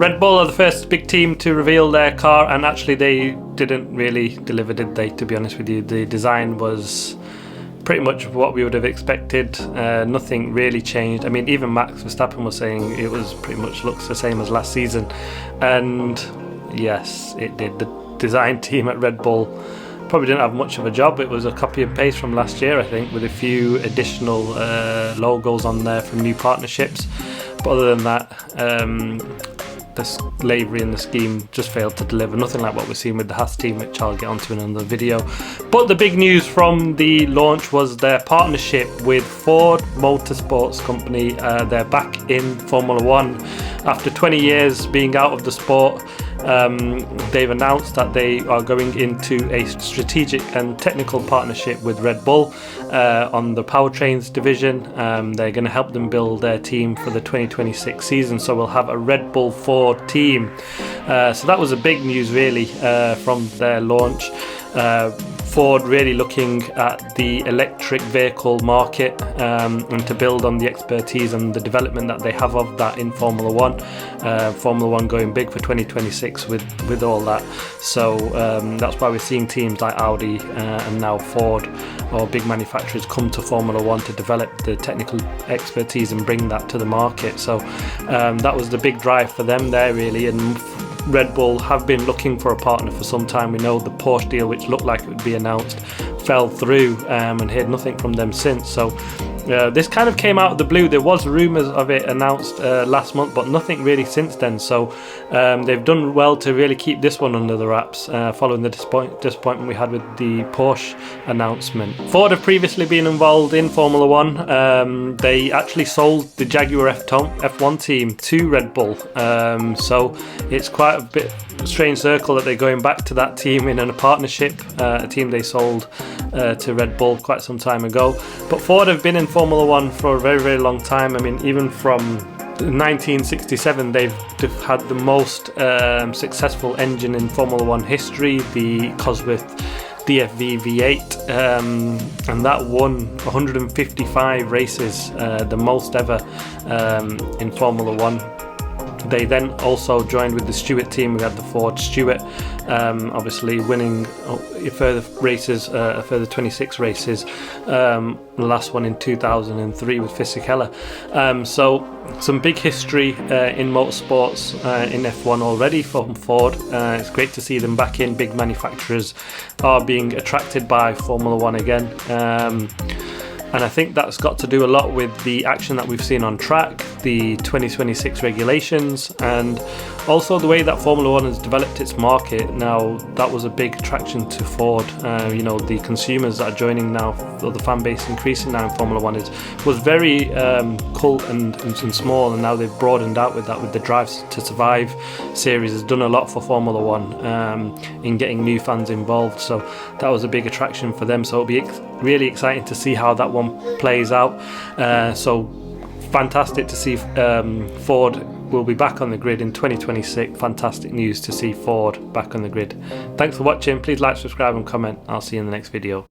Red Bull are the first big team to reveal their car, and actually they didn't really deliver, did they, to be honest with you. The design was pretty much what we would have expected. Nothing really changed. I mean, even Max Verstappen was saying it was pretty much looks the same as last season, and yes, it did. The design team at Red Bull probably didn't have much of a job. It was a copy and paste from last year, I think, with a few additional logos on there from new partnerships, but other than that, the slavery and the scheme just failed to deliver. Nothing like what we're seeing with the Haas team, which I'll get onto in another video. But the big news from the launch was their partnership with Ford Motorsports Company. They're back in Formula One after 20 years being out of the sport. They've announced that they are going into a strategic and technical partnership with Red Bull on the powertrains division. They're going to help them build their team for the 2026 season, so we'll have a Red Bull Ford team. So that was a big news really from their launch. Ford really looking at the electric vehicle market and to build on the expertise and the development that they have of that in Formula One. Formula One going big for 2026 with all that. So that's why we're seeing teams like Audi and now Ford, or big manufacturers, come to Formula One to develop the technical expertise and bring that to the market. So that was the big drive for them there really. And Red Bull have been looking for a partner for some time. We know the Porsche deal, which looked like it would be announced, fell through and heard nothing from them since. So this kind of came out of the blue. There was rumours of it announced last month, but nothing really since then. So they've done well to really keep this one under the wraps following the disappointment we had with the Porsche announcement. Ford have previously been involved in Formula One. They actually sold the Jaguar F1 team to Red Bull. So it's quite a bit strange circle that they're going back to that team in a partnership, a team they sold to Red Bull quite some time ago. But Ford have been in Formula One for a very, very long time. I mean, even from 1967 they've had the most successful engine in Formula One history, the Cosworth DFV V8, and that won 155 races, the most ever in Formula One. They then also joined with the Stewart team. We had the Ford Stewart, obviously winning a further races, a further 26 races. The last one in 2003 with Fisichella. So some big history in motorsports in F1 already from Ford. It's great to see them back in. Big manufacturers are being attracted by Formula One again. And I think that's got to do a lot with the action that we've seen on track, the 2026 regulations, and also the way that Formula One has developed its market. Now, that was a big attraction to Ford. You know, the consumers that are joining now, or the fan base increasing now in Formula One, was very cult and small, and now they've broadened out with that, with the Drive to Survive series has done a lot for Formula One in getting new fans involved. So that was a big attraction for them. So it'll be really exciting to see how that one plays out. So fantastic to see Ford will be back on the grid in 2026. Fantastic news to see Ford back on the grid. Thanks for watching. Please like, subscribe and comment. I'll see you in the next video.